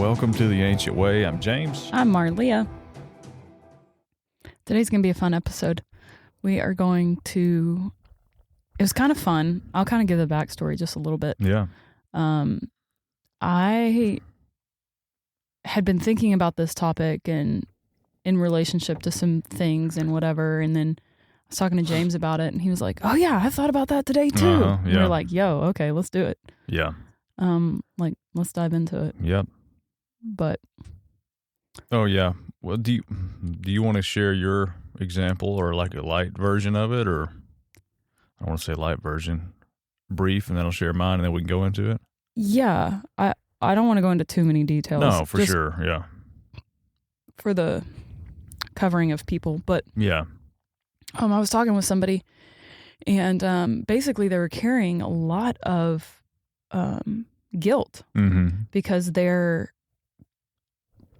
Welcome to the Ancient Way. I'm James. I'm Marlia. Today's going to be a fun episode. We are going to... It was kind of fun. I'll kind of give the backstory just a little bit. Yeah. I had been thinking about this topic and in relationship to some things and whatever, and then I was talking to James about it, and he was like, "Oh yeah, I thought about that today too." Yeah. And we were like, "Yo, okay, let's do it." Yeah. Let's dive into it. Yep. But oh yeah. Well, do you want to share your example or like a light version of it, or I don't want to say light version, brief, and then I'll share mine, and then we can go into it. yeah, I don't want to go into too many details. No, for just sure. Yeah. for the covering of people, but Yeah. I was talking with somebody, and basically they were carrying a lot of guilt Mm-hmm. because their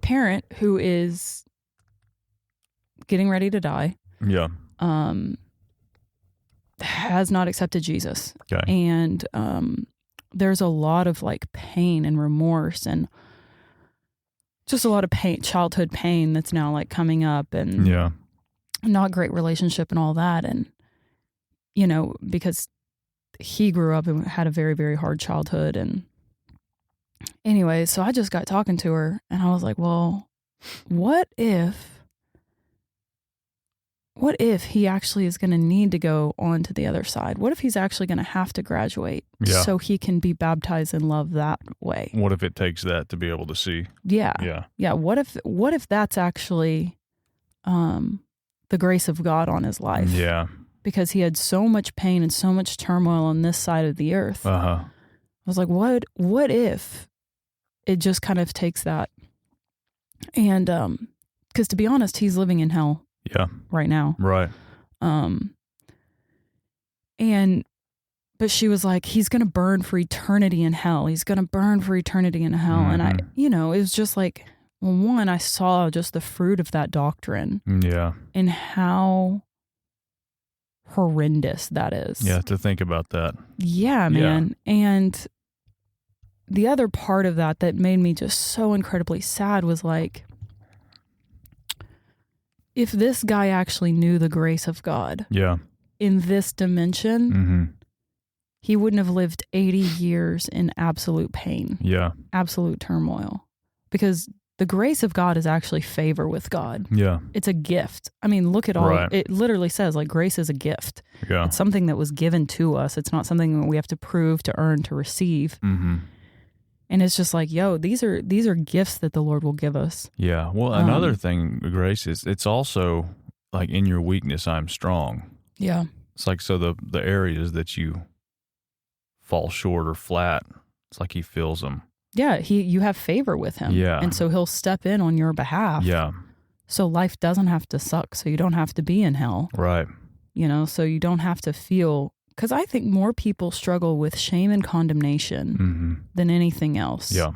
parent, who is getting ready to die, Yeah. has not accepted Jesus. Okay. And there's a lot of like pain and remorse and just a lot of pain, childhood pain that's now like coming up, and Yeah. not great relationship and all that. And, you know, because he grew up and had a very, very hard childhood. And anyway, so I just got talking to her, and I was like, well, what if he actually is going to need to go on to the other side? What if he's actually going to have to graduate so he can be baptized in love that way? What if it takes that to be able to see? Yeah. Yeah. Yeah. What if that's actually the grace of God on his life? Yeah. Because he had so much pain and so much turmoil on this side of the earth. Uh-huh. I was like, what if it just kind of takes that? And because to be honest, he's living in hell Yeah. right now. Right. But she was like, he's going to burn for eternity in hell. He's going to burn for eternity in hell. Mm-hmm. And it was just like, well, one, I saw just the fruit of that doctrine Yeah. and how horrendous that is. Yeah. To think about that. Yeah, man. Yeah. And the other part of that made me just so incredibly sad was like, if this guy actually knew the grace of God in this dimension, Mm-hmm. he wouldn't have lived 80 years in absolute pain, absolute turmoil, because the grace of God is actually favor with God. Yeah. It's a gift. I mean, look at all, it literally says like grace is a gift. Yeah. It's something that was given to us. It's not something that we have to prove, to earn, to receive. Mm-hmm. And it's just like, yo, these are gifts that the Lord will give us. Yeah. Well, another thing, Grace, is it's also like in your weakness, I'm strong. Yeah. It's like, so the areas that you fall short or flat, it's like he fills them. Yeah. You have favor with him. Yeah. And so he'll step in on your behalf. Yeah. So life doesn't have to suck. So you don't have to be in hell. Right. You know, so you don't have to feel, because I think more people struggle with shame and condemnation than anything else. Yeah.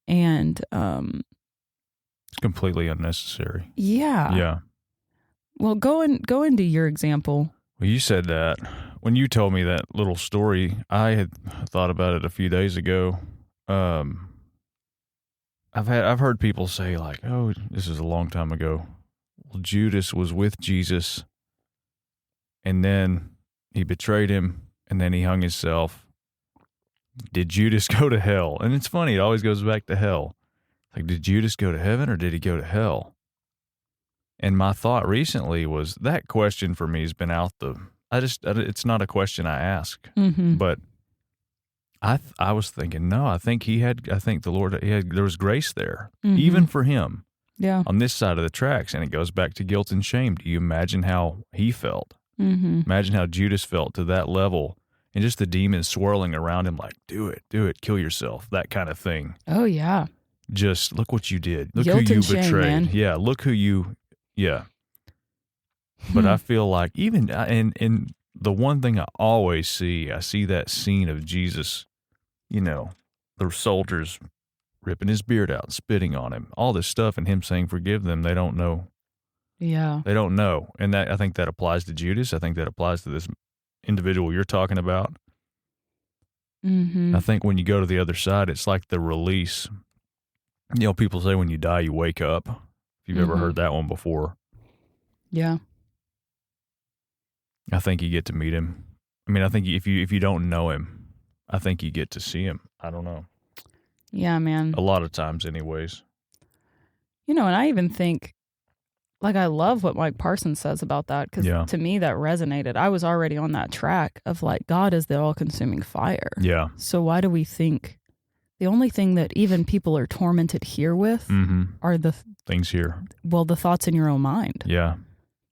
And it's completely unnecessary. Yeah. Yeah. Well, go into your example. Well, you said that when you told me that little story, I had thought about it a few days ago. I've heard people say like, "Oh, this is a long time ago. Well, Judas was with Jesus, and then he betrayed him, and then he hung himself. Did Judas go to hell?" And it's funny; it always goes back to hell. Like, did Judas go to heaven or did he go to hell? And my thought recently was that question for me has been out the. It's not a question I ask, but I was thinking, no, I think the Lord, there was grace there, even for him, on this side of the tracks. And it goes back to guilt and shame. Do you imagine how he felt? Imagine how Judas felt to that level, and just the demons swirling around him like, do it, kill yourself, that kind of thing. Oh, yeah. Just look what you did. Look Guilt who you and shame, betrayed. man. Yeah, look who you, But I feel like even in the one thing I always see, I see that scene of Jesus, the soldiers ripping his beard out, spitting on him, all this stuff, and him saying, forgive them, they don't know. Yeah. They don't know. And I think that applies to Judas. I think that applies to this individual you're talking about. I think when you go to the other side, it's like the release You know, people say when you die, you wake up. If you've ever heard that one before. Yeah. I think you get to meet him. I mean, I think if you don't know him, I think you get to see him. I don't know. Yeah, man. A lot of times anyways. You know, and I even think, like, I love what Mike Parsons says about that, because to me that resonated. I was already on that track of like, God is the all-consuming fire. Yeah. So why do we think the only thing that even people are tormented here with are the things here? Well, the thoughts in your own mind. Yeah.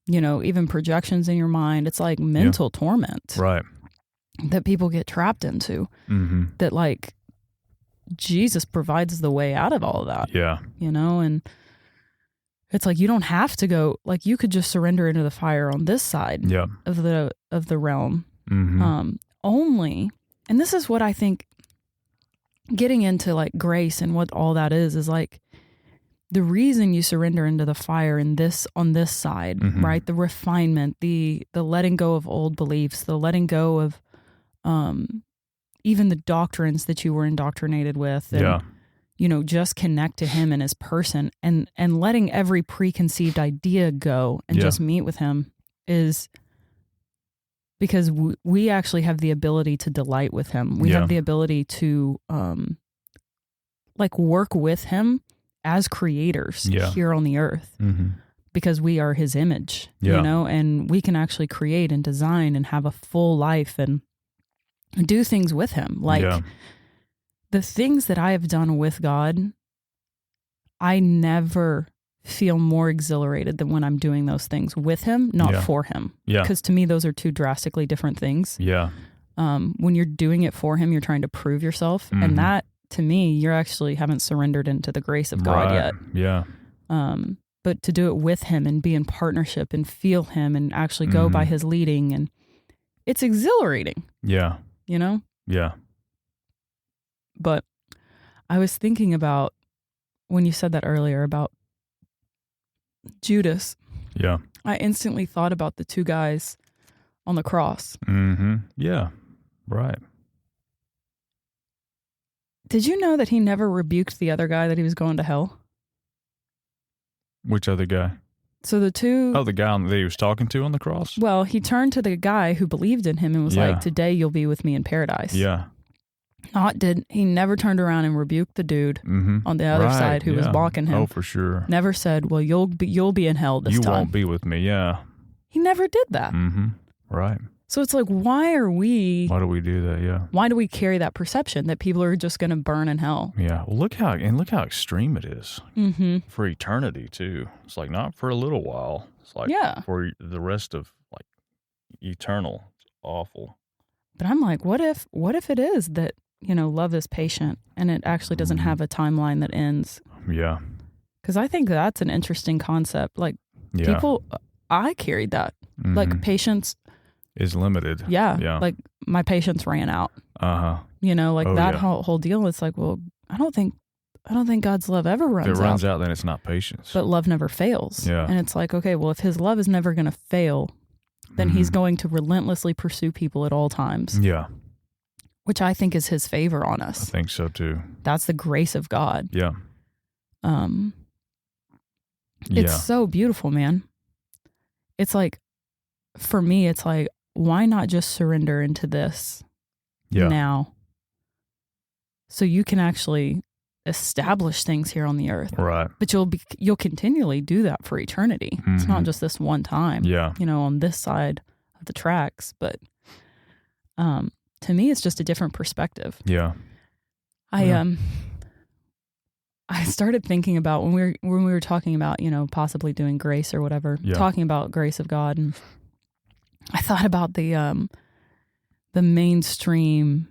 You know, even projections in your mind. It's like mental torment. Right. That people get trapped into. That, like, Jesus provides the way out of all of that. Yeah. You know, and it's like you don't have to go, like, you could just surrender into the fire on this side of the realm. Only, and this is what I think, getting into like grace and what all that is like the reason you surrender into the fire on this side, right? The refinement, the letting go of old beliefs, the letting go of even the doctrines that you were indoctrinated with, and you know, just connect to him and his person, and letting every preconceived idea go and just meet with him, is because we actually have the ability to delight with him. We have the ability to like work with him as creators here on the earth, because we are his image, you know, and we can actually create and design and have a full life and do things with him. Like the things that I have done with God, I never feel more exhilarated than when I'm doing those things with him, not for him. Because to me, those are two drastically different things. When you're doing it for him, you're trying to prove yourself. And that, to me, you're actually haven't surrendered into the grace of God yet. But to do it with him and be in partnership and feel him and actually go by his leading, and it's exhilarating. You know? But I was thinking about, when you said that earlier about Judas, I instantly thought about the two guys on the cross. Did you know that he never rebuked the other guy that he was going to hell? Which other guy? So the two... Oh, the guy that he was talking to on the cross? Well, he turned to the guy who believed in him and was like, today you'll be with me in paradise. He never turned around and rebuked the dude on the other side who was balking him. Oh, for sure. Never said, well, you'll be in hell this time. You won't be with me, He never did that. Right. So it's like, why do we do that? Why do we carry that perception that people are just going to burn in hell? Well, look how extreme it is for eternity too. It's like not for a little while. It's like for the rest of like eternal. It's awful. But I'm like, what if it is that, you know, love is patient and it actually doesn't have a timeline that ends? Because I think that's an interesting concept. Like people, I carried that. Like patience is limited. Like my patience ran out. You know, like whole deal. It's like, well, I don't think God's love ever runs out. If it runs out, then it's not patience. But love never fails. And it's like, okay, well, if his love is never going to fail, then he's going to relentlessly pursue people at all times. Which I think is his favor on us. I think so too. That's the grace of God. It's so beautiful, man. It's like, for me, it's like, why not just surrender into this now? So you can actually establish things here on the earth. Right. But you'll continually do that for eternity. It's not just this one time. You know, on this side of the tracks. But to me, it's just a different perspective. I started thinking about when we were talking about, you know, possibly doing grace or whatever, talking about grace of God, and I thought about the mainstream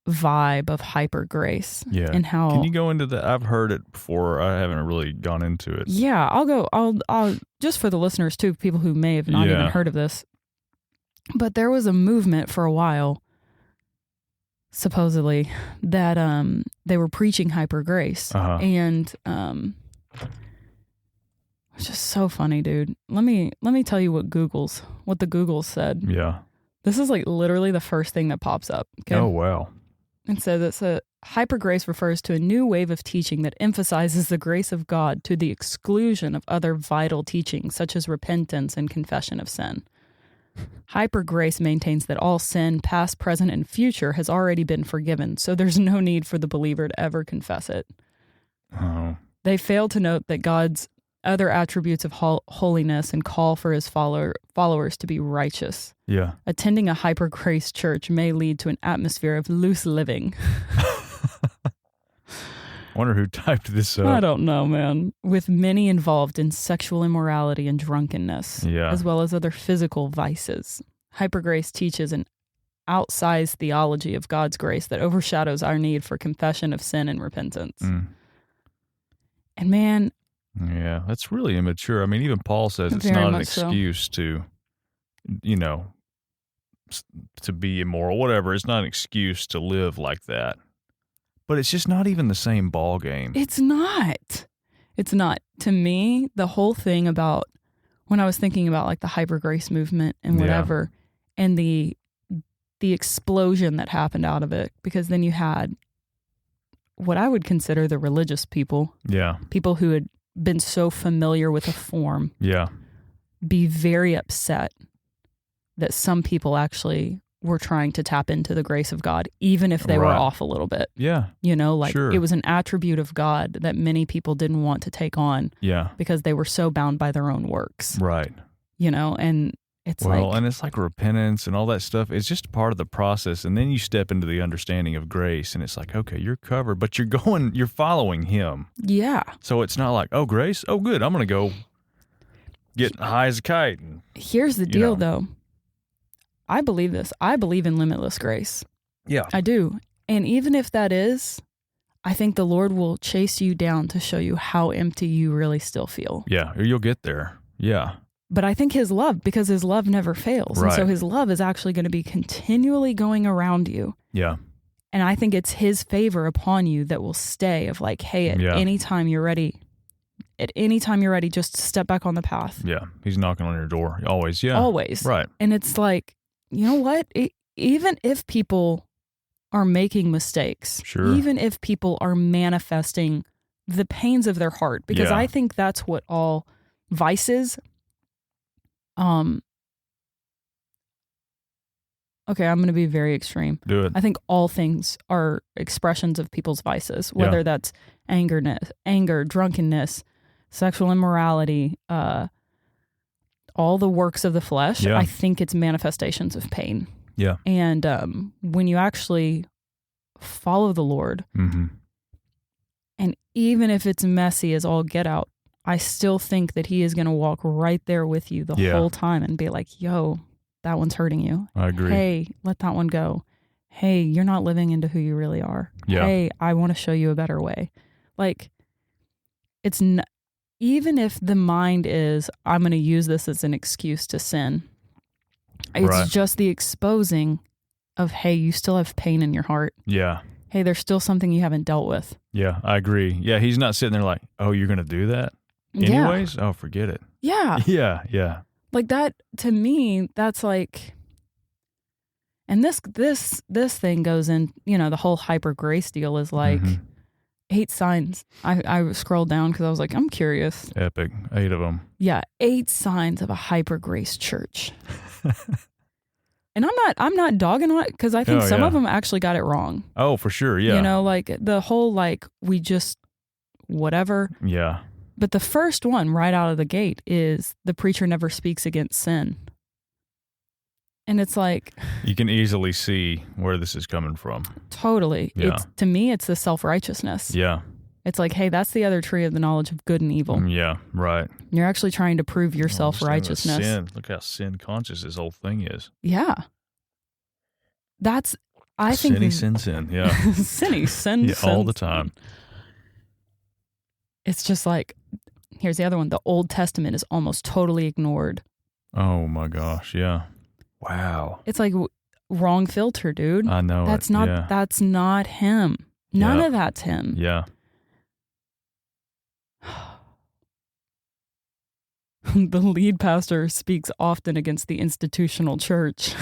vibe of hyper grace. And how, can you go into that? I've heard it before. I haven't really gone into it. I'll just for the listeners too, people who may have not even heard of this. But there was a movement for a while, supposedly, that they were preaching hyper grace. And it's just so funny, dude. Let me tell you what the Googles said. This is like literally the first thing that pops up. Okay? Oh, wow. And so Hypergrace refers to a new wave of teaching that emphasizes the grace of God to the exclusion of other vital teachings, such as repentance and confession of sin. Hypergrace maintains that all sin, past, present, and future, has already been forgiven, so there's no need for the believer to ever confess it. Oh. They fail to note that God's other attributes of holiness and call for his followers to be righteous. Yeah. Attending a hypergrace church may lead to an atmosphere of loose living. Wonder who typed this up. I don't know, man. With many involved in sexual immorality and drunkenness, as well as other physical vices. Hypergrace teaches an outsized theology of God's grace that overshadows our need for confession of sin and repentance. Mm. And man, yeah, that's really immature. I mean, even Paul says it's very not an much so. excuse to, to be immoral, whatever. It's not an excuse to live like that. But it's just not even the same ball game. It's not. It's not. To me, the whole thing about when I was thinking about like the hypergrace movement and whatever, and the explosion that happened out of it, because then you had what I would consider the religious people. Yeah. People who had been so familiar with a form. Yeah. Be very upset that some people actually were trying to tap into the grace of God, even if they were off a little bit. Yeah. It was an attribute of God that many people didn't want to take on. Yeah. Because they were so bound by their own works. Right. And it's and it's like repentance and all that stuff. It's just part of the process. And then you step into the understanding of grace and it's like, okay, you're covered, but you're following him. Yeah. So it's not like, oh, grace. Oh, good. I'm going to go get high as a kite. And, here's the deal though. I believe this. I believe in limitless grace. Yeah. I do. And even if that is, I think the Lord will chase you down to show you how empty you really still feel. Yeah. Or you'll get there. Yeah. But I think his love, because his love never fails. Right. And so his love is actually going to be continually going around you. Yeah. And I think it's his favor upon you that will stay of like, hey, at any time you're ready, just step back on the path. Yeah. He's knocking on your door. Always. Yeah. Always. Right. And it's like, you know what? Even if people are making mistakes, even if people are manifesting the pains of their heart, because I think that's what all vices. Okay, I'm going to be very extreme. Do it. I think all things are expressions of people's vices, whether that's anger, drunkenness, sexual immorality, all the works of the flesh. I think it's manifestations of pain. Yeah. And when you actually follow the Lord, and even if it's messy as all get out, I still think that he is going to walk right there with you the whole time and be like, yo, that one's hurting you. I agree. Hey, let that one go. Hey, you're not living into who you really are. Yeah. Hey, I want to show you a better way. Like, even if the mind is, I'm going to use this as an excuse to sin, it's just the exposing of, hey, you still have pain in your heart. Yeah. Hey, there's still something you haven't dealt with. Yeah, I agree. Yeah, he's not sitting there like, oh, you're going to do that? Anyways? Oh, forget it. Yeah. Yeah, yeah. Like that, to me, that's like, and this thing goes in, the whole hyper grace deal is like 8 signs. I scrolled down because I was like, I'm curious. Epic. 8 of them. Yeah, 8 signs of a hyper grace church. And I'm not dogging on it because I think some of them actually got it wrong. Oh, for sure. Yeah. Like the whole, like, we just, whatever. Yeah. But the first one right out of the gate is the preacher never speaks against sin. And it's like, you can easily see where this is coming from. Totally. Yeah. To me, it's the self-righteousness. Yeah. It's like, hey, that's the other tree of the knowledge of good and evil. Yeah, right. You're actually trying to prove your self-righteousness. Sin. Look how sin conscious this whole thing is. Yeah. I think. Sin. Yeah. Sinny, sin. Yeah, all the time. It's just like, here's the other one. The Old Testament is almost totally ignored. Oh my gosh. Yeah. Wow. It's like wrong filter, dude. I know. That's not him. None of that's him. Yeah. The lead pastor speaks often against the institutional church.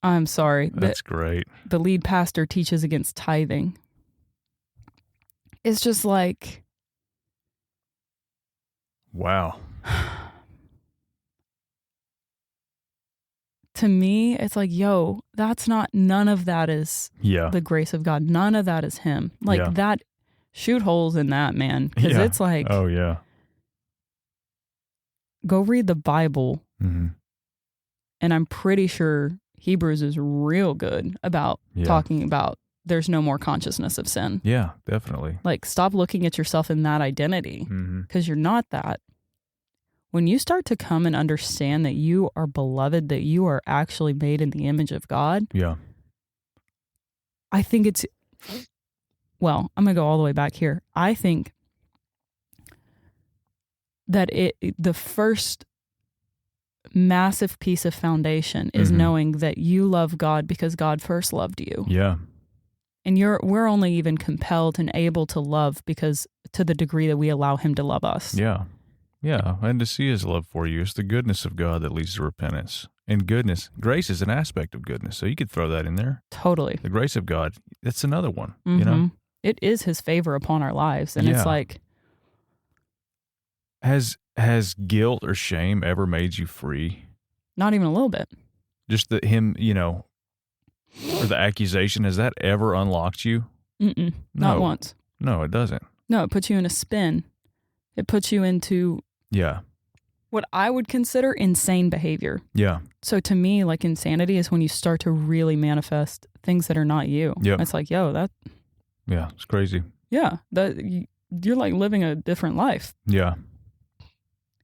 I'm sorry. That's great. The lead pastor teaches against tithing. It's just like, wow. To me, it's like, yo, none of that is the grace of God. None of that is him. Like that, shoot holes in that, man. Because it's like, oh yeah, go read the Bible. Mm-hmm. And I'm pretty sure Hebrews is real good about talking about there's no more consciousness of sin. Yeah, definitely. Like, stop looking at yourself in that identity because you're not that. When you start to come and understand that you are beloved, that you are actually made in the image of God. Yeah. I think I'm going to go all the way back here. I think that the first massive piece of foundation is knowing that you love God because God first loved you. Yeah. And we're only even compelled and able to love because to the degree that we allow him to love us. Yeah. Yeah. And to see his love for you. It's the goodness of God that leads to repentance. And grace is an aspect of goodness. So you could throw that in there. Totally. The grace of God, that's another one, you know? It is his favor upon our lives. And it's like, Has guilt or shame ever made you free? Not even a little bit. Just him, or the accusation, has that ever unlocked you? Mm-mm. Not once. No, it doesn't. No, it puts you in a spin. It puts you into what I would consider insane behavior. Yeah. So to me, like, insanity is when you start to really manifest things that are not you. Yep. It's like, yo, that. Yeah, it's crazy. Yeah, you're like living a different life. Yeah.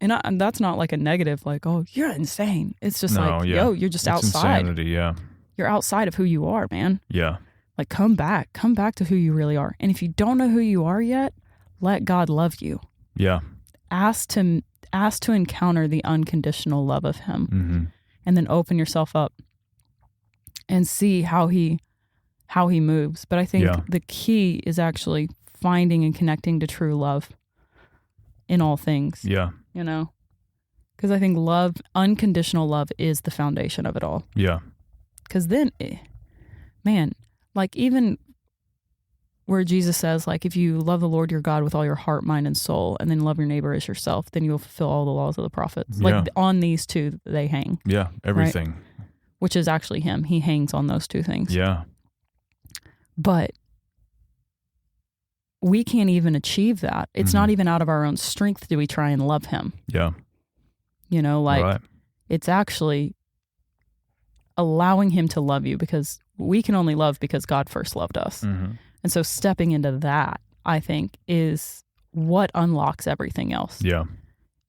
And that's not like a negative, like, oh, you're insane. It's just yo, you're just outside. Insanity, yeah. You're outside of who you are, man. Yeah. Like, come back to who you really are. And if you don't know who you are yet, let God love you. Yeah. Ask to encounter the unconditional love of him, and then open yourself up and see how he moves. But I think the key is actually finding and connecting to true love in all things. Yeah. Because I think unconditional love is the foundation of it all. Yeah. Because then, man, like, even where Jesus says, like, if you love the Lord your God with all your heart, mind, and soul, and then love your neighbor as yourself, then you'll fulfill all the laws of the prophets. Yeah. Like, on these two, they hang. Yeah, everything. Right? Which is actually him. He hangs on those two things. Yeah. But we can't even achieve that. It's not even out of our own strength do we try and love him. Yeah. Right. It's actually allowing him to love you, because we can only love because God first loved us. And so stepping into that, I think, is what unlocks everything else. Yeah.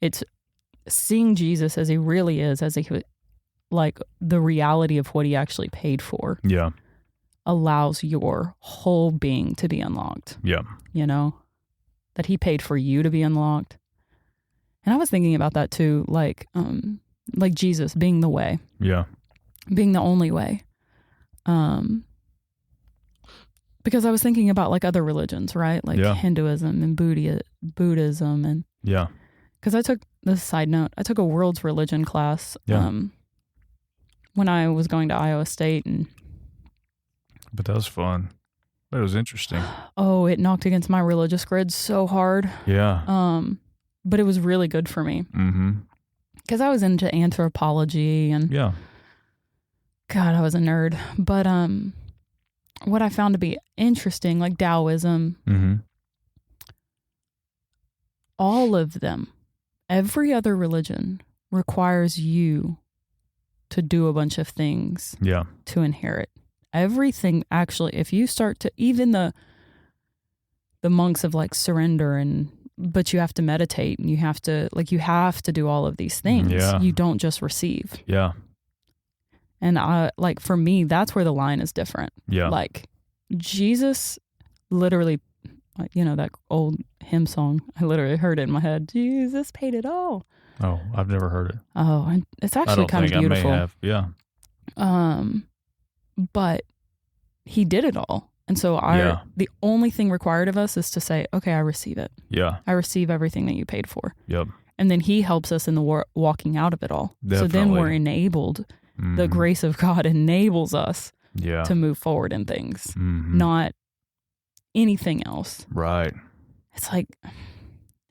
It's seeing Jesus as he really is, like the reality of what he actually paid for. Yeah. Allows your whole being to be unlocked. Yeah. That he paid for you to be unlocked. And I was thinking about that too, like Jesus being the way. Yeah. Being the only way. Because I was thinking about, like, other religions, right? Like Hinduism and Buddhism. And because I took a world's religion class when I was going to Iowa State. But that was fun. That was interesting. Oh, it knocked against my religious grid so hard. Yeah. But it was really good for me. Because I was into anthropology and God, I was a nerd. But what I found to be interesting, like Taoism, all of them, every other religion requires you to do a bunch of things to inherit. Everything, actually, if you start to, even the monks of, like, surrender, but you have to meditate and you have to do all of these things. Yeah. You don't just receive. Yeah. And for me, that's where the line is different. Yeah. Like, Jesus literally, that old hymn song, I literally heard it in my head. Jesus paid it all. Oh, I've never heard it. Oh, and it's actually kind of beautiful. I may have. Yeah. But he did it all. And so the only thing required of us is to say, okay, I receive it. Yeah. I receive everything that you paid for. Yep. And then he helps us in the walking out of it all. Definitely. So then we're enabled. Mm-hmm. The grace of God enables us Yeah. to move forward in things, Mm-hmm. not anything else. Right. It's like,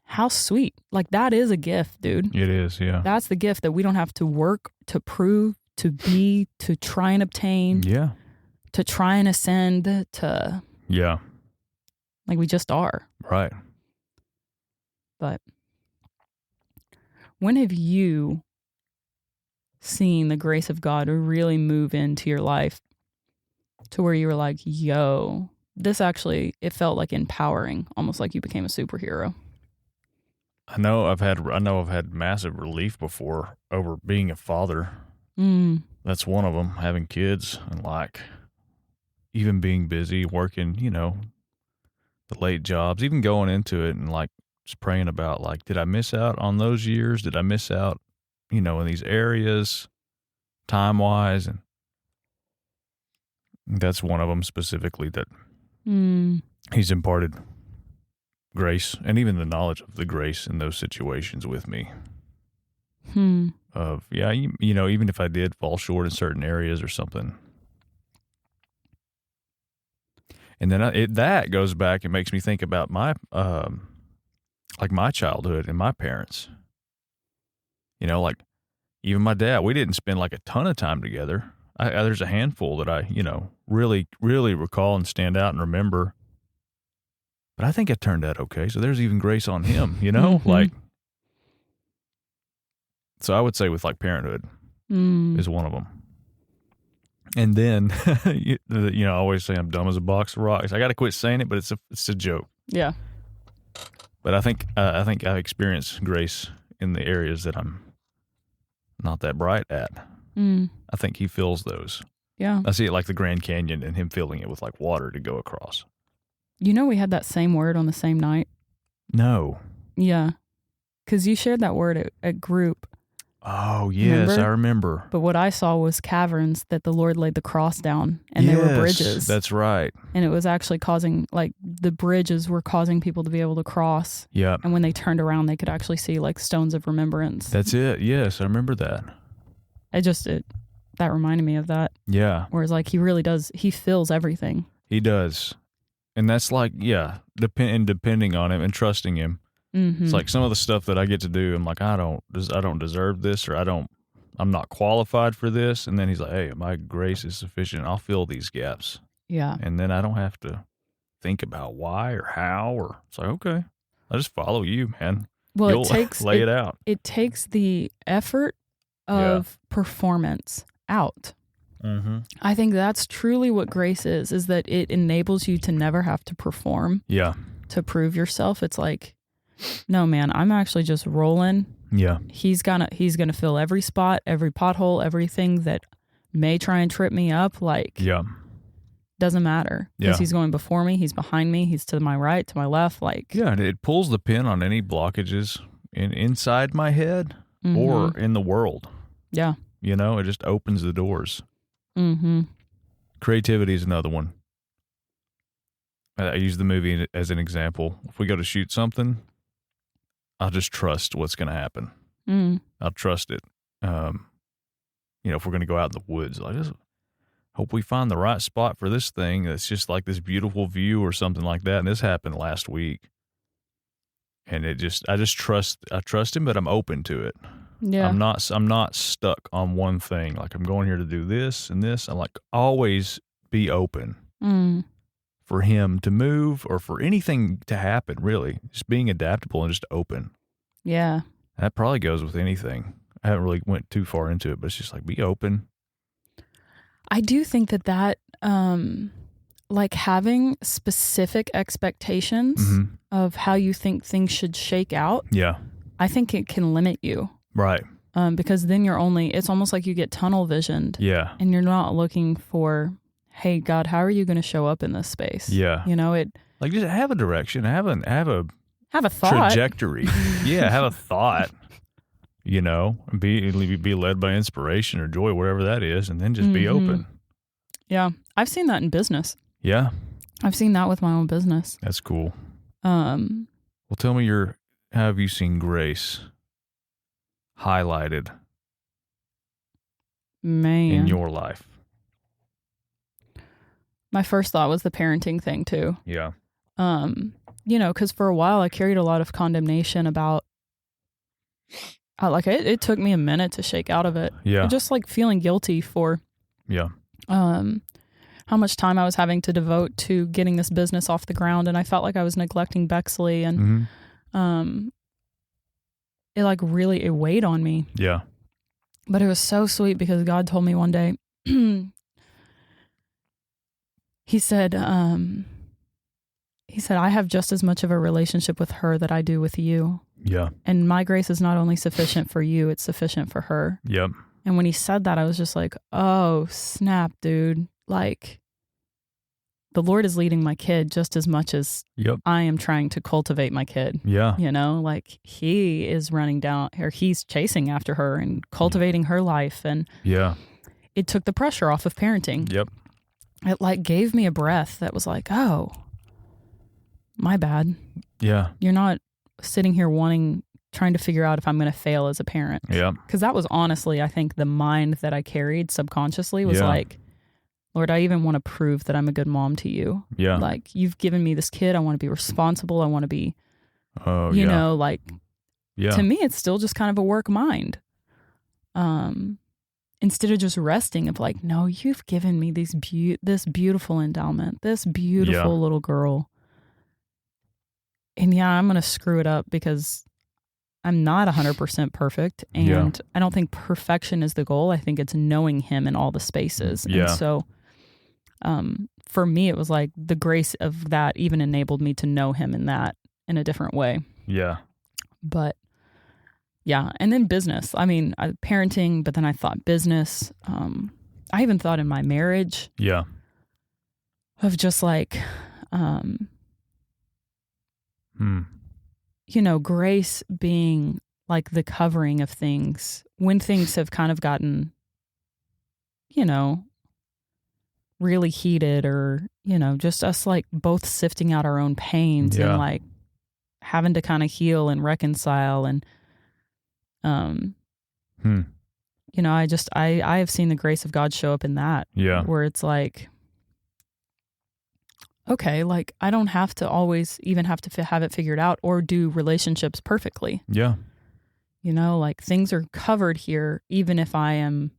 how sweet. Like, that is a gift, dude. It is, yeah. That's the gift that we don't have to work to prove, to be, to try and obtain, Yeah. to try and ascend, to, Yeah. like, we just are. Right. But when have you seen the grace of God really move into your life to where you were like, yo, this actually, it felt like empowering, almost like you became a superhero? I know I've had massive relief before over being a father. That's one of them, having kids and like even being busy, working, the late jobs, even going into it and like just praying about like, did I miss out on those years? Did I miss out, in these areas time wise? And that's one of them specifically that he's imparted grace and even the knowledge of the grace in those situations with me. Of, even if I did fall short in certain areas or something. And then that goes back and makes me think about my, like my childhood and my parents. Like even my dad, we didn't spend like a ton of time together. There's a handful that I, really, really recall and stand out and remember. But I think it turned out okay. So there's even grace on him, like. So I would say with like parenthood is one of them. And then, I always say I'm dumb as a box of rocks. I got to quit saying it, but it's a joke. Yeah. But I think I've experienced grace in the areas that I'm not that bright at. I think he fills those. Yeah. I see it like the Grand Canyon and him filling it with like water to go across. We had that same word on the same night. No. Yeah. Because you shared that word at group. Oh, yes, I remember. But what I saw was caverns that the Lord laid the cross down, and they were bridges. That's right. And it was actually causing, like, the bridges were causing people to be able to cross. Yeah. And when they turned around, they could actually see, like, stones of remembrance. That's it. Yes, I remember that. That reminded me of that. Yeah. Whereas, like, he really does, he fills everything. He does. And that's like, depending on him and trusting him. It's like some of the stuff that I get to do, I'm like, I don't deserve this, or I'm not qualified for this. And then he's like, hey, my grace is sufficient. I'll fill these gaps. Yeah. And then I don't have to think about why or how, or it's like, okay, I just follow you, man. Well, You'll lay it out. It takes the effort of performance out. Mm-hmm. I think that's truly what grace is that it enables you to never have to perform. Yeah. To prove yourself. It's like, no, man, I'm actually just rolling. Yeah. He's gonna fill every spot, every pothole, everything that may try and trip me up. Like, doesn't matter because he's going before me, he's behind me, he's to my right, to my left. Like, and it pulls the pin on any blockages inside my head or in the world. Yeah. It just opens the doors. Creativity is another one. I use the movie as an example. If we go to shoot something, I'll just trust what's going to happen. I'll trust it. If we're going to go out in the woods, I just hope we find the right spot for this thing that's just like this beautiful view or something like that. And this happened last week. And I trust him, but I'm open to it. Yeah. I'm not stuck on one thing. Like, I'm going here to do this and this. I'm like, always be open for him to move or for anything to happen, really. Just being adaptable and just open. Yeah. That probably goes with anything. I haven't really went too far into it, but it's just like, be open. I do think that like having specific expectations of how you think things should shake out. Yeah. I think it can limit you. Right. Because then it's almost like you get tunnel visioned. Yeah. And you're not looking for, hey, God, how are you going to show up in this space? Yeah. Like, just have a direction, have a thought. Trajectory. Have a thought, be led by inspiration or joy, whatever that is, and then just be open. Yeah. I've seen that in business. Yeah. I've seen that with my own business. That's cool. Well, tell me how have you seen grace highlighted Man. in your life? My first thought was the parenting thing too. Yeah. Because for a while I carried a lot of condemnation about, it took me a minute to shake out of it. Yeah. Just like feeling guilty for, Yeah. how much time I was having to devote to getting this business off the ground, and I felt like I was neglecting Bexley, and it like really it weighed on me. Yeah. But it was so sweet because God told me one day, He said, I have just as much of a relationship with her that I do with you. Yeah. And my grace is not only sufficient for you, it's sufficient for her. Yep. And when he said that, I was just like, oh, snap, dude. Like, the Lord is leading my kid just as much as I am trying to cultivate my kid. Yeah. Like he is running down, or he's chasing after her and cultivating her life. And it took the pressure off of parenting. Yep. It like gave me a breath that was like, oh, my bad. Yeah. You're not sitting here trying to figure out if I'm going to fail as a parent. Yeah. Because that was honestly, I think, the mind that I carried subconsciously was like, Lord, I even want to prove that I'm a good mom to you. Yeah. Like, you've given me this kid. I want to be responsible. I want to be, to me, it's still just kind of a work mind. Instead of just resting of like, no, you've given me this beautiful endowment, this beautiful little girl. And I'm going to screw it up because I'm not 100% perfect. And I don't think perfection is the goal. I think it's knowing him in all the spaces. Yeah. And so for me, it was like the grace of that even enabled me to know him in a different way. Yeah. But yeah. And then business. I mean, parenting, but then I thought business. I even thought in my marriage. Yeah. Of just like, grace being like the covering of things when things have kind of gotten, really heated, or, just us like both sifting out our own pains and like having to kind of heal and reconcile. And, I have seen the grace of God show up in that. Yeah. Where it's like, okay, like I don't have to always even have to have it figured out or do relationships perfectly. Yeah. Like things are covered here, even if I am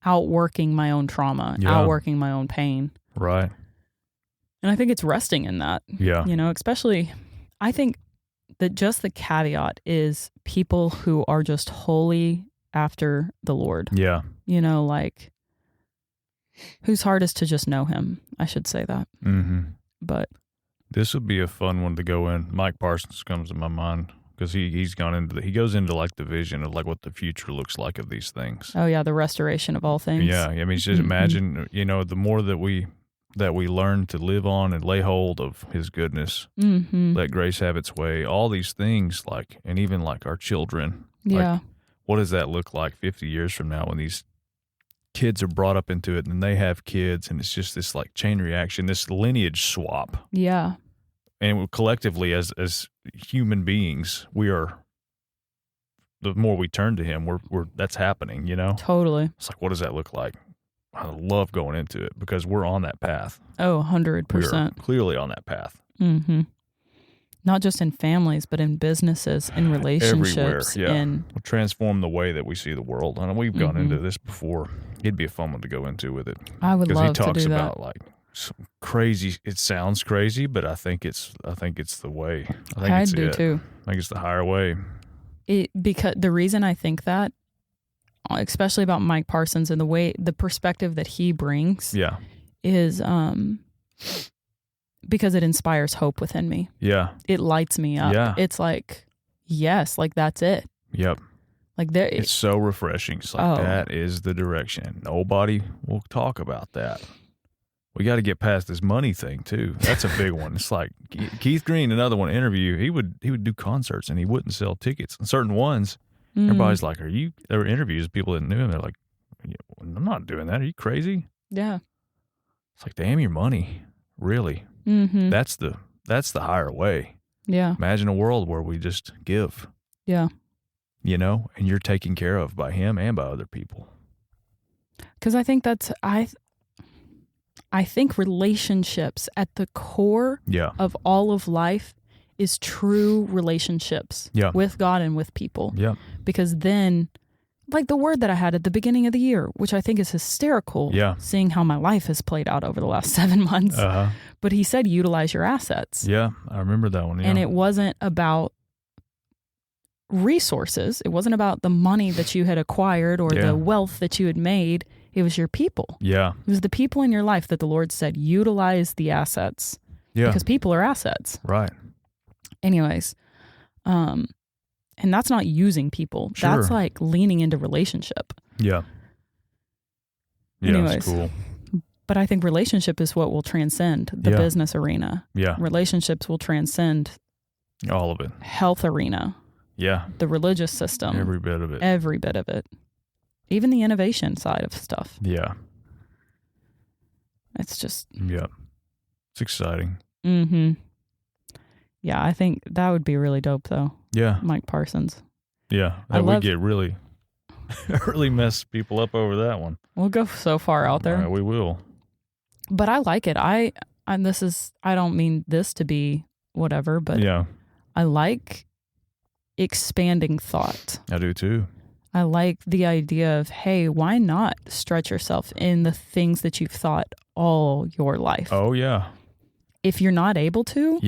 outworking my own trauma, outworking my own pain. Right. And I think it's resting in that. Yeah. Especially, I think that just the caveat is people who are just wholly after the Lord. Yeah. Like whose heart is to just know him. I should say that. Mm-hmm. But this would be a fun one to go in. Mike Parsons comes to my mind because he goes into like the vision of like what the future looks like of these things. Oh yeah, the restoration of all things. Yeah, I mean, just imagine, the more that we learn to live on and lay hold of His goodness, let grace have its way. All these things, like, and even like our children. Yeah. Like, what does that look like 50 years from now when these kids are brought up into it and they have kids, and it's just this like chain reaction, this lineage swap. Yeah. And collectively as human beings, we are, the more we turn to him, we're that's happening, Totally. It's like, what does that look like? I love going into it because we're on that path. Oh, 100%. We're clearly on that path. Mm-hmm. Not just in families, but in businesses, in relationships. Everywhere, We'll transform the way that we see the world. I know we've gone into this before. It'd be a fun one to go into with it. I would love to do that. Because he talks about like some crazy, it sounds crazy, but I think it's the way. I do too. I think it's the higher way. Because the reason I think that, especially about Mike Parsons and the perspective that he brings, is because it inspires hope within me. Yeah, it lights me up. Yeah, it's like, yes, like that's it. Yep. Like it's so refreshing. It's like that is the direction. Nobody will talk about that. We got to get past this money thing too. That's a big one. It's like Keith Green, another one interview. He would do concerts and he wouldn't sell tickets. And certain ones, everybody's like, there were interviews, people that knew him. They're like, I'm not doing that. Are you crazy? Yeah. It's like, damn your money. Really? Mm-hmm. That's the higher way. Yeah. Imagine a world where we just give. Yeah. you know, and you're taken care of by him and by other people. Because I think I think relationships at the core of all of life is true relationships with God and with people. Yeah. Because then, like the word that I had at the beginning of the year, which I think is hysterical, seeing how my life has played out over the last 7 months. But he said, utilize your assets. Yeah, I remember that one. Yeah. And it wasn't about resources. It wasn't about the money that you had acquired or the wealth that you had made. It was your people. Yeah. It was the people in your life that the Lord said, utilize the assets. Yeah. Because people are assets. Right. Anyways, and that's not using people. Sure. That's like leaning into relationship. Yeah. Yeah, anyways, that's cool. But I think relationship is what will transcend the business arena. Yeah. Relationships will transcend all of it. Health arena. Yeah. The religious system. Every bit of it. Every bit of it. Even the innovation side of stuff. Yeah. It's just. Yeah. It's exciting. Mm-hmm. Yeah, I think that would be really dope, though. Yeah. Mike Parsons. Yeah. That would get really, really mess people up over that one. We'll go so far out there. All right, we will. But I like it. I don't mean this to be whatever, but I like expanding thought. I do too. I like the idea of, hey, why not stretch yourself in the things that you've thought all your life? Oh, yeah. If you're not able to,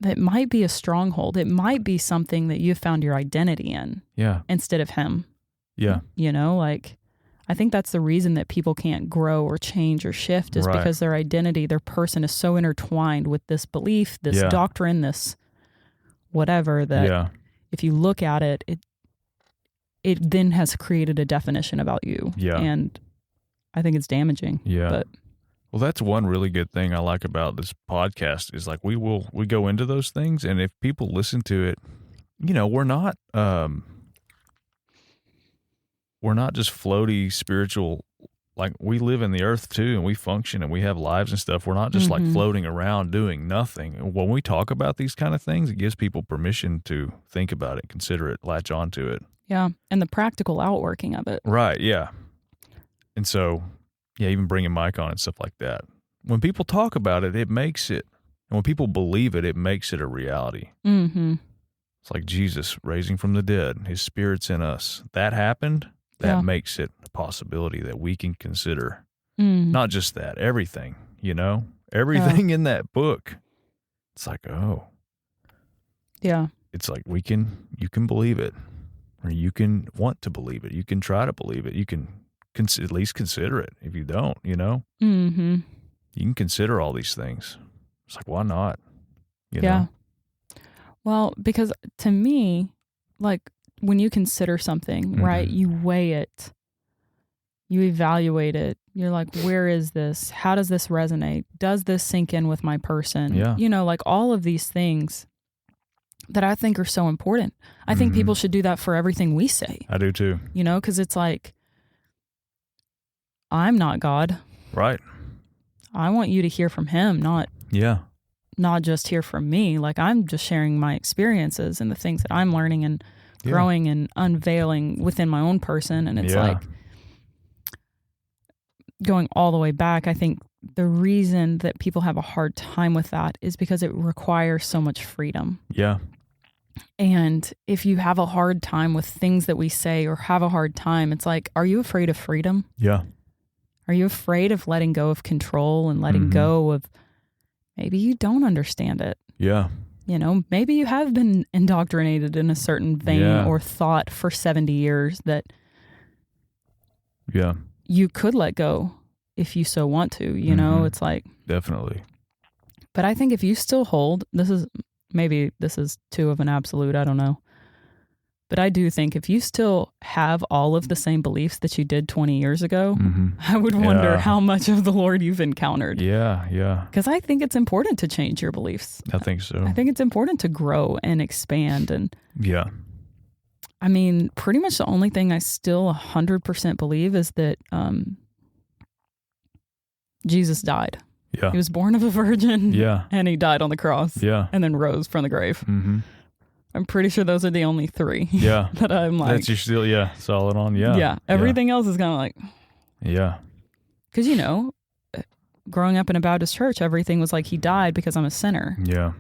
that might be a stronghold. It might be something that you've found your identity in instead of him. Yeah. You know, like, I think that's the reason that people can't grow or change or shift is because their identity, their person is so intertwined with this belief, this doctrine, this whatever, that if you look at it, it then has created a definition about you. Yeah. And I think it's damaging. Yeah. But well, that's one really good thing I like about this podcast is like we go into those things, and if people listen to it, you know, we're not just floaty spiritual, like we live in the earth too, and we function and we have lives and stuff. We're not just like floating around doing nothing. When we talk about these kind of things, it gives people permission to think about it, consider it, latch onto it. Yeah, and the practical outworking of it. Right, yeah. And so, even bringing Mike on and stuff like that. When people talk about it, it makes it, and when people believe it, it makes it a reality. Mm-hmm. It's like Jesus raising from the dead, his spirit's in us. That happened, that makes it a possibility that we can consider. Not just that, everything, you know? Everything in that book. It's like, oh. Yeah. It's like you can believe it. Or you can want to believe it. You can try to believe it. You can at least consider it. If you don't, you know, you can consider all these things. It's like, why not? You know? Well, because to me, like when you consider something, right, you weigh it, you evaluate it. You're like, where is this? How does this resonate? Does this sink in with my person? Yeah. You know, like all of these things that I think are so important. I think people should do that for everything we say. I do too. You know, because it's like, I'm not God. Right. I want you to hear from him, not just hear from me. Like I'm just sharing my experiences and the things that I'm learning and growing and unveiling within my own person. And it's like going all the way back. I think the reason that people have a hard time with that is because it requires so much freedom. Yeah. And if you have a hard time with things that we say or have a hard time, it's like, are you afraid of freedom? Yeah. Are you afraid of letting go of control and letting go of maybe you don't understand it? Yeah. You know, maybe you have been indoctrinated in a certain vein or thought for 70 years that you could let go if you so want to, you know, it's like. Definitely. But I think if you still hold, this is too of an absolute, I don't know. But I do think if you still have all of the same beliefs that you did 20 years ago, I would wonder how much of the Lord you've encountered. Yeah, yeah. Because I think it's important to change your beliefs. I think so. I think it's important to grow and expand. And I mean, pretty much the only thing I still 100% believe is that Jesus died. Yeah. He was born of a virgin. Yeah. And he died on the cross. Yeah. And then rose from the grave. I'm pretty sure those are the only 3 Yeah. that I'm like. That's you're still, solid on. Yeah. Yeah. Everything else is kind of like. Yeah. Because, growing up in a Baptist church, everything was like, he died because I'm a sinner. Yeah.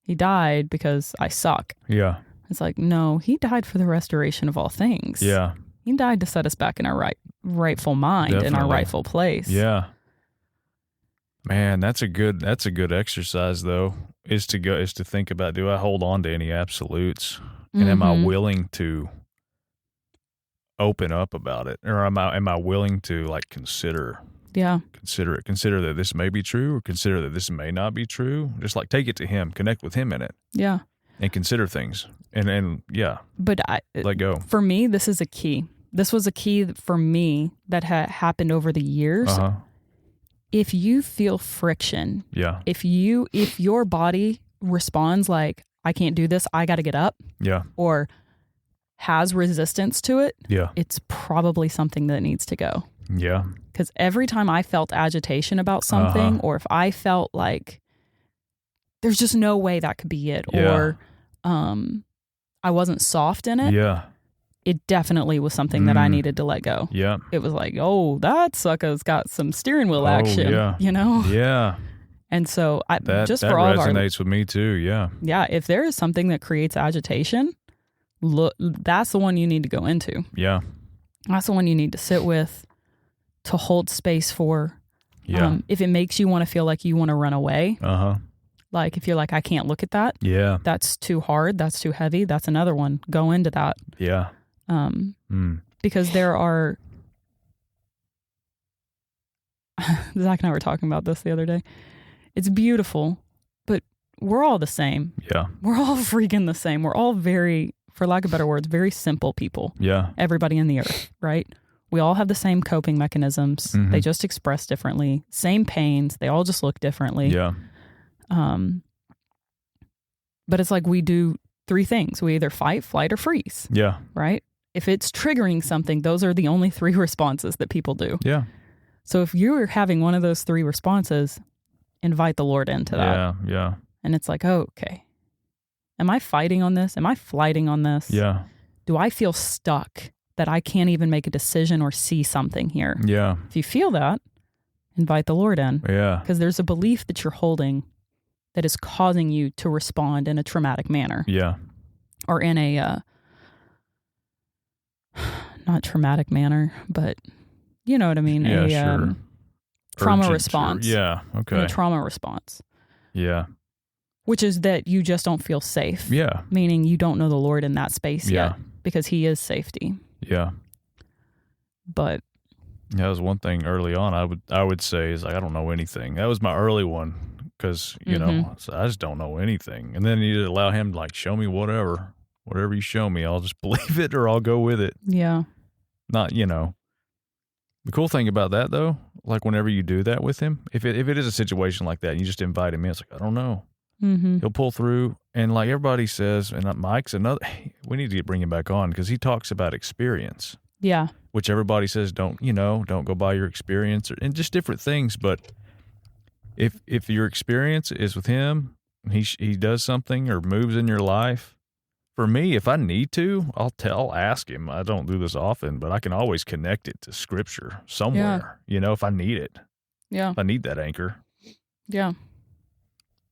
He died because I suck. Yeah. It's like, no, he died for the restoration of all things. Yeah. He died to set us back in our rightful mind, in our Definitely. rightful place. Yeah. Man, that's a good exercise though, is to think about, do I hold on to any absolutes? And am I willing to open up about it? Or am I willing to like consider it, consider that this may be true, or consider that this may not be true? Just like take it to him, connect with him in it. Yeah. And consider things. And But let go. For me, this is a key. This was a key for me that happened over the years. Uh-huh. If you feel friction, if your body responds like, I can't do this, I got to get up, or has resistance to it, it's probably something that needs to go. Yeah. Because every time I felt agitation about something, or if I felt like there's just no way that could be it, or I wasn't soft in it, it definitely was something that I needed to let go. Yeah. It was like, oh, that sucker's got some steering wheel action, Yeah. And so that for all resonates with me too. Yeah. Yeah. If there is something that creates agitation, look, that's the one you need to go into. Yeah. That's the one you need to sit with, to hold space for. Yeah. If it makes you want to feel like you want to run away. Like if you're like, I can't look at that. Yeah. That's too hard. That's too heavy. That's another one. Go into that. Yeah. Because there are, Zach and I were talking about this the other day. It's beautiful, but we're all the same. Yeah. We're all freaking the same. We're all very, for lack of better words, very simple people. Yeah. Everybody in the earth, right? We all have the same coping mechanisms. They just express differently. Same pains. They all just look differently. Yeah. But it's like we do 3 things. We either fight, flight, or freeze. Yeah. Right? If it's triggering something, those are the only 3 responses that people do. Yeah. So if you're having one of those 3 responses, invite the Lord into that. Yeah. Yeah. And it's like, oh, okay. Am I fighting on this? Am I flighting on this? Yeah. Do I feel stuck that I can't even make a decision or see something here? Yeah. If you feel that, invite the Lord in. Yeah. Because there's a belief that you're holding that is causing you to respond in a traumatic manner. Yeah. Or in a, not traumatic manner, but you know what I mean? Yeah, a sure. trauma Urgent, response. Sure. Yeah. Okay. A trauma response. Yeah. Which is that you just don't feel safe. Yeah. Meaning you don't know the Lord in that space Yeah. yet, because he is safety. Yeah. But that was one thing early on I would say is like, I don't know anything. That was my early one, because, you know, so I just don't know anything. And then you just allow him to like, show me whatever you show me, I'll just believe it or I'll go with it. Yeah. Not, the cool thing about that though, like whenever you do that with him, if it is a situation like that and you just invite him in, it's like, I don't know. He'll pull through. And like everybody says, and Mike's another, we need to bring him back on, because he talks about experience. Yeah. Which everybody says, don't go by your experience, and just different things. But if your experience is with him, he does something or moves in your life, for me, if I need to, I'll ask him. I don't do this often, but I can always connect it to scripture somewhere, if I need it. Yeah. If I need that anchor. Yeah.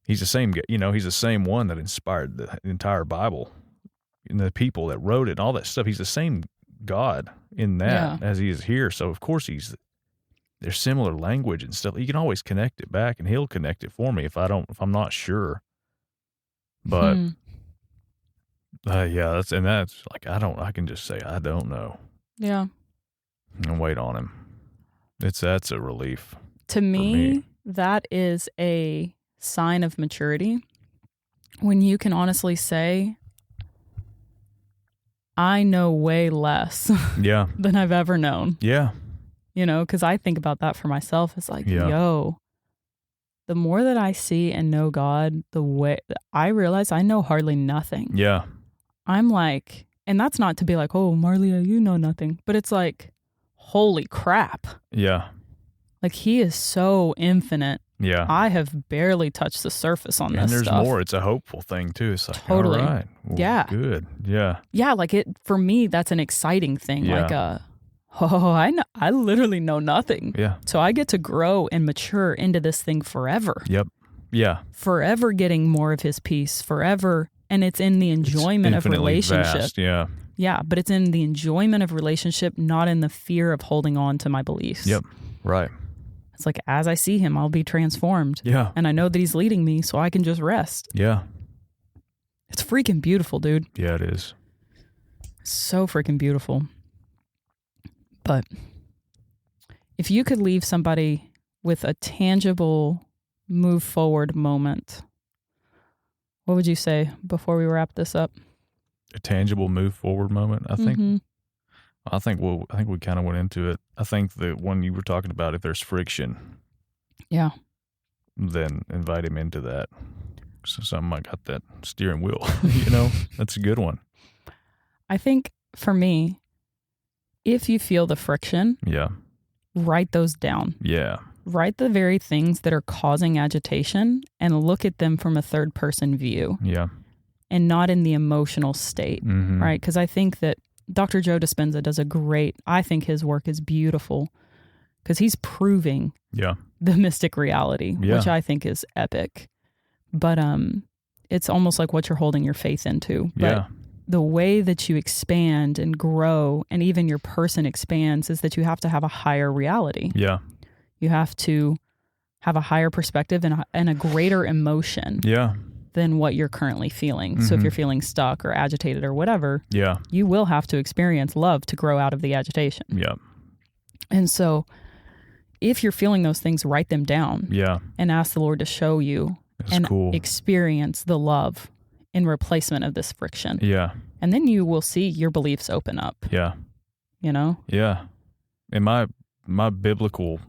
He's the same, he's the same one that inspired the entire Bible and the people that wrote it and all that stuff. He's the same God in that as he is here. So of course there's similar language and stuff. You can always connect it back, and he'll connect it for me if I'm not sure. But that's like, I can just say, I don't know. Yeah. And wait on him. That's a relief. To me, that is a sign of maturity when you can honestly say, I know way less than I've ever known. Yeah. Because I think about that for myself. It's like, the more that I see and know God, the way I realize I know hardly nothing. Yeah. I'm like, and that's not to be like, oh, Marlia, you know nothing. But it's like, holy crap. Yeah. Like, he is so infinite Yeah. I have barely touched the surface on this And there's stuff. more. It's a hopeful thing too. It's like, Totally. all right. Well, Yeah. Good. Yeah. Yeah, like for me, that's an exciting thing. Yeah. Like, I literally know nothing. Yeah. So I get to grow and mature into this thing forever. Yep. Yeah. Forever getting more of his peace, forever. And it's in the enjoyment of Infinitely relationship. vast. Yeah. Yeah, but it's in the enjoyment of relationship, not in the fear of holding on to my beliefs. Yep. Right. It's like, as I see him, I'll be transformed. Yeah. And I know that he's leading me, so I can just rest. Yeah. It's freaking beautiful, dude. Yeah, it is. So freaking beautiful. But if you could leave somebody with a tangible move forward moment, what would you say before we wrap this up? A tangible move forward moment, I think. Mm-hmm. I think we kind of went into it. I think the one you were talking about, if there's friction, Yeah. then invite him into that. So something I got that steering wheel, that's a good one. I think for me, if you feel the friction, Yeah. write those down. Yeah. Write the very things that are causing agitation and look at them from a third person view Yeah. and not in the emotional state, Mm-hmm. right? Because I think that Dr. Joe Dispenza does I think his work is beautiful because he's proving Yeah. the mystic reality, Yeah. which I think is epic. But it's almost like what you're holding your faith into. But Yeah. the way that you expand and grow and even your person expands is that you have to have a higher reality. Yeah. You have to have a higher perspective and a greater emotion Yeah. than what you're currently feeling. So if Mhm. you're feeling stuck or agitated or whatever, Yeah. you will have to experience love to grow out of the agitation. Yeah. And so if you're feeling those things, write them down Yeah. and ask the Lord to show you That's and cool. experience the love in replacement of this friction. Yeah. And then you will see your beliefs open up, Yeah. Yeah. And my biblical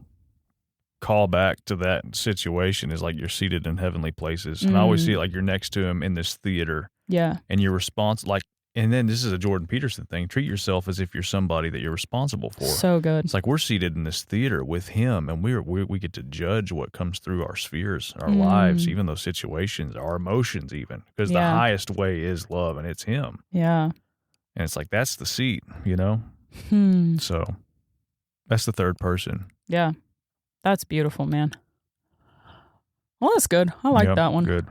call back to that situation is like you're seated in heavenly places. And I always see it like you're next to him in this theater Yeah. and your response, and then this is a Jordan Peterson thing. Treat yourself as if you're somebody that you're responsible for. So good. It's like we're seated in this theater with him, and we get to judge what comes through our spheres, our lives, even those situations, our emotions, even because the highest way is love, and it's him. Yeah. And it's like that's the seat, So that's the third person. Yeah. That's beautiful, man. Well, that's good. I like Yep, that one. Good.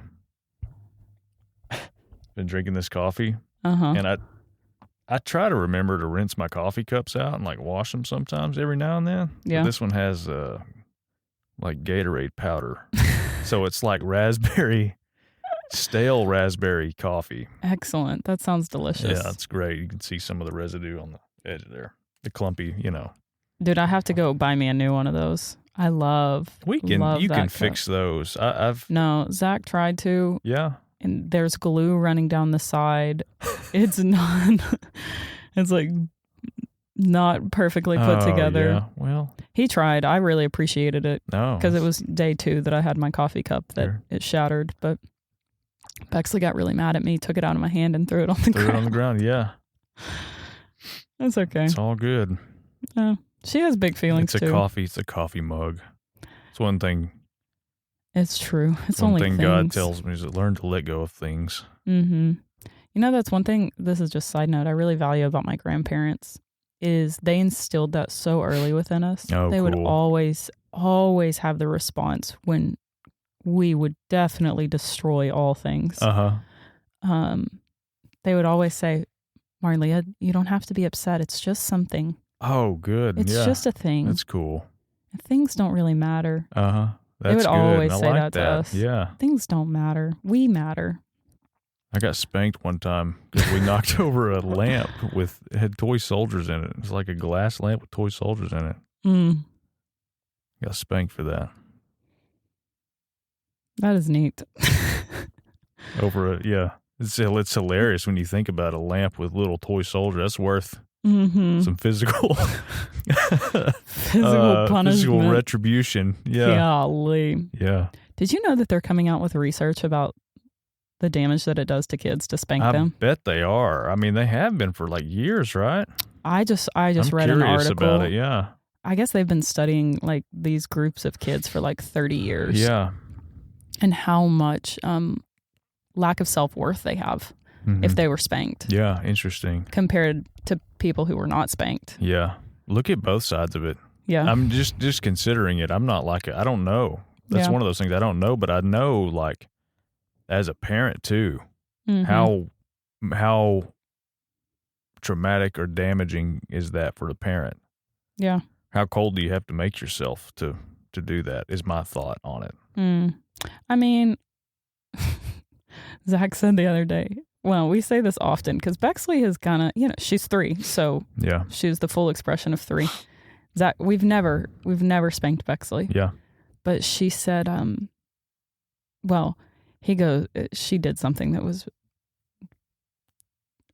Been drinking this coffee, Uh-huh. and I try to remember to rinse my coffee cups out and wash them sometimes every now and then. Yeah. But this one has Gatorade powder. So it's like stale raspberry coffee. Excellent. That sounds delicious. Yeah, it's great. You can see some of the residue on the edge there. The clumpy, Dude, I have to go buy me a new one of those. I love You that can cup. fix those. I've No, Zach tried to, yeah. and there's glue running down the side. It's not, it's like not perfectly put together. Yeah. Well, He tried. I really appreciated it no. because it was day 2 that I had my coffee cup that Sure. it shattered. But Bexley got really mad at me, took it out of my hand and threw it on the Threw it ground. on the ground. Yeah. That's okay. It's all good. She has big feelings It's a too. coffee. It's a coffee mug. It's one thing. It's true. It's One only thing things. God tells me is to learn to let go of things. Mm-hmm. That's one thing. This is just side note. I really value about my grandparents is they instilled that so early within us. Oh, they would cool. always have the response when we would definitely destroy all things. They would always say, Marlia, you don't have to be upset. It's just something. Oh, good. It's yeah. just a thing. That's cool. Things don't really matter. That's They would good. always I say like that to us. Yeah. Things don't matter. We matter. I got spanked one time because we knocked over a lamp it had toy soldiers in it. It was like a glass lamp with toy soldiers in it. Got spanked for that. That is neat. It's hilarious when you think about a lamp with little toy soldiers. That's worth some physical punishment. physical retribution. Yeah. Golly. Yeah. Did you know that they're coming out with research about the damage that it does to kids to spank I them? bet they are. I mean, they have been for years, right? I just I'm read an curious article about it. Yeah. I guess they've been studying like these groups of kids for like 30 years. Yeah. And how much lack of self-worth they have if they were spanked. Yeah, interesting. Compared to people who were not spanked. Yeah. Look at both sides of it. Yeah. I'm just considering it. I'm not like, I don't know. That's one of those things I don't know, but I know, like, as a parent too, how traumatic or damaging is that for the parent? Yeah. How cold do you have to make yourself to do that is my thought on it. I mean, Zach said the other day, well, we say this often because Bexley is kind of, she's 3, so yeah, she's the full expression of 3. Zach, we've never spanked Bexley. Yeah. But she said, she did something that was,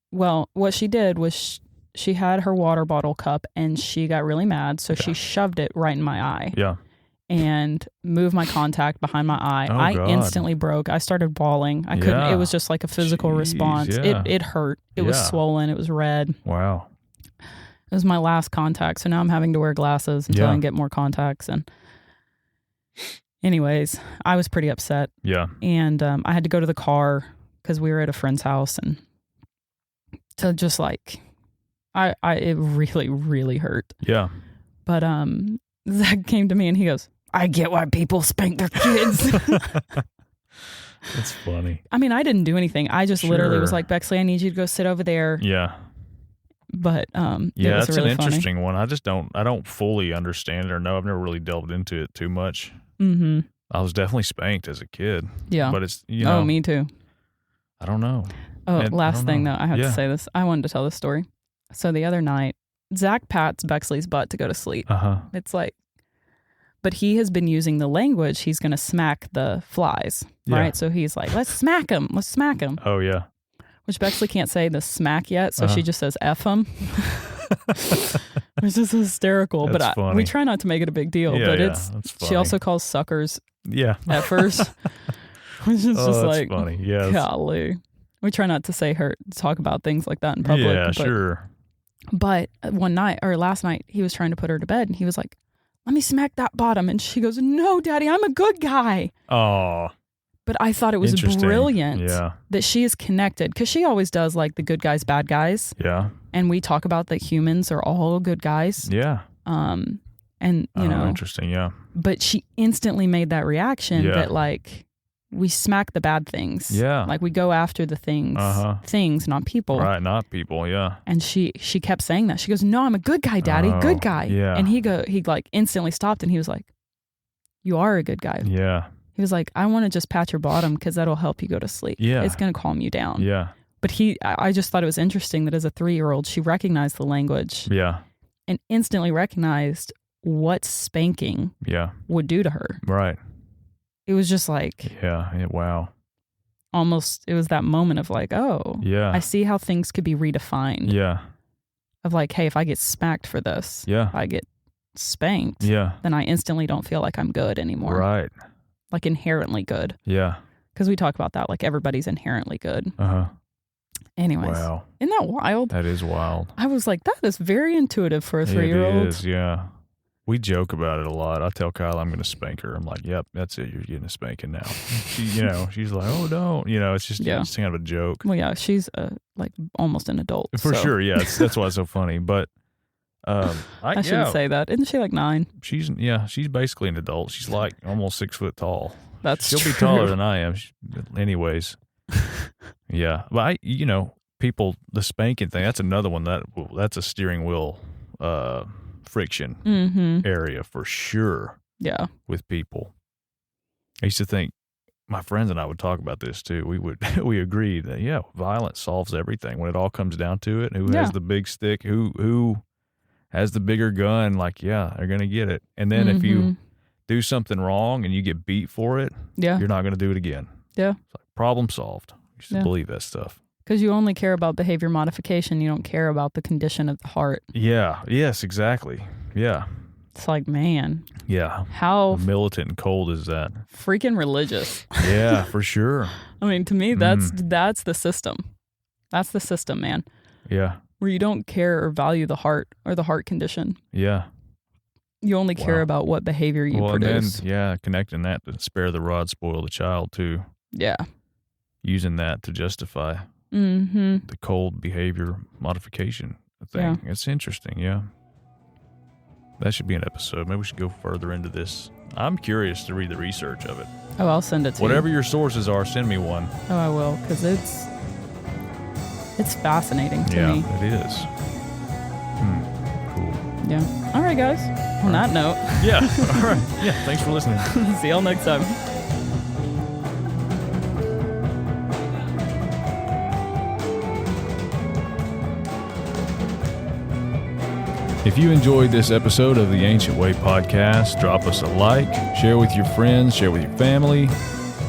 what she did was she had her water bottle cup and she got really mad. So she shoved it right in my eye. Yeah. And moved my contact behind my eye. Oh, I God. instantly broke. I started bawling. I couldn't. It was just like a physical response. Yeah. It hurt. It was swollen. It was red. Wow. It was my last contact. So now I'm having to wear glasses until I can get more contacts. And anyways, I was pretty upset. Yeah. And I had to go to the car because we were at a friend's house, and to just like, it really, really hurt. Yeah. But Zach came to me and he goes, I get why people spank their kids. That's funny. I mean, I didn't do anything. I just literally was like, Bexley, I need you to go sit over there. Yeah. But yeah, that's really an interesting funny one. I don't fully understand it or know. I've never really delved into it too much. Mm-hmm. I was definitely spanked as a kid. Yeah. But it's, you know. Oh, me too. I don't know. Oh, last thing though, I have to say this. I wanted to tell this story. So the other night, Zach pats Bexley's butt to go to sleep. It's like, but he has been using the language, he's going to smack the flies, right? So he's like, let's smack him. Let's smack him. Oh, yeah. Which Bexley can't say the smack yet, so she just says F him. Which is hysterical. That's but we try not to make it a big deal. Yeah, but that's funny. She also calls suckers effers. Which is just like, funny. Yeah, golly. We try not to talk about things like that in public. Yeah, sure. But last night, he was trying to put her to bed, and he was like, let me smack that bottom. And she goes, no, Daddy, I'm a good guy. Oh. But I thought it was brilliant that she is connected, because she always does like the good guys, bad guys. Yeah. And we talk about that humans are all good guys. Yeah. And, you know. Interesting, yeah. But she instantly made that reaction that like, we smack the bad things. Yeah. Like we go after the things, not people. Right, not people, yeah. And she kept saying that. She goes, no, I'm a good guy, Daddy, good guy. Yeah. And he like instantly stopped and he was like, you are a good guy. Yeah. He was like, I want to just pat your bottom because that'll help you go to sleep. Yeah. It's going to calm you down. Yeah. But I just thought it was interesting that as a 3-year-old, she recognized the language. Yeah. And instantly recognized what spanking would do to her. Right. It was just like, wow. Almost, it was that moment of like, oh, I see how things could be redefined. Yeah. Of like, hey, if I get smacked for this, I get spanked, then I instantly don't feel like I'm good anymore. Right. Like inherently good. Yeah. Because we talk about that, like everybody's inherently good. Anyways. Wow. Isn't that wild? That is wild. I was like, that is very intuitive for a 3-year-old. It is, yeah. We joke about it a lot. I tell Kyle I'm going to spank her. I'm like, yep, that's it. You're getting a spanking now. She's like, oh, don't. It's just it's kind of a joke. Well, yeah, she's like almost an adult. For sure, yeah. That's why it's so funny. But I shouldn't say that. Isn't she like 9? She's basically an adult. She's like almost 6 foot tall. She'll be taller than I am. Anyways. Yeah. But people, the spanking thing, that's another one that's a steering wheel friction area for sure. Yeah. With people. I used to think, my friends and I would talk about this too. We agreed that violence solves everything when it all comes down to it. Who has the big stick? Who has the bigger gun? Like, they're gonna get it. And then if you do something wrong and you get beat for it, you're not gonna do it again. Yeah. It's like, problem solved. You should believe that stuff. Because you only care about behavior modification. You don't care about the condition of the heart. Yeah. Yes, exactly. Yeah. It's like, man. Yeah. How militant and cold is that? Freaking religious. Yeah, for sure. I mean, to me, that's the system. That's the system, man. Yeah. Where you don't care or value the heart or the heart condition. Yeah. You only care Wow. about what behavior you well, produce. and then, connecting that to spare the rod, spoil the child, too. Yeah. Using that to justify Mm-hmm. the cold behavior modification thing. It's interesting, yeah. That should be an episode. Maybe we should go further into this. I'm curious to read the research of it. Oh, I'll send it to Whatever you. your sources are, send me one. Oh, I will, because it's fascinating to Yeah, me. it is. Cool. Yeah. All right, guys. On that note, Yeah. All right. Yeah. Thanks for listening. see y'all next time. If you enjoyed this episode of the Ancient Way podcast, drop us a like, share with your friends, share with your family.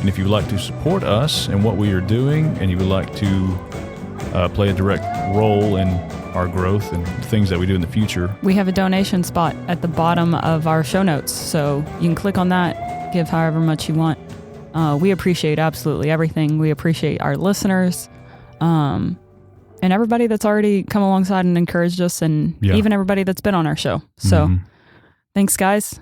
And if you'd like to support us and what we are doing, and you would like to play a direct role in our growth and things that we do in the future, We have a donation spot at the bottom of our show notes, so you can click on that, give however much you want. We appreciate absolutely everything. We appreciate our listeners, and everybody that's already come alongside and encouraged us, and Yeah. even everybody that's been on our show. So, thanks, guys.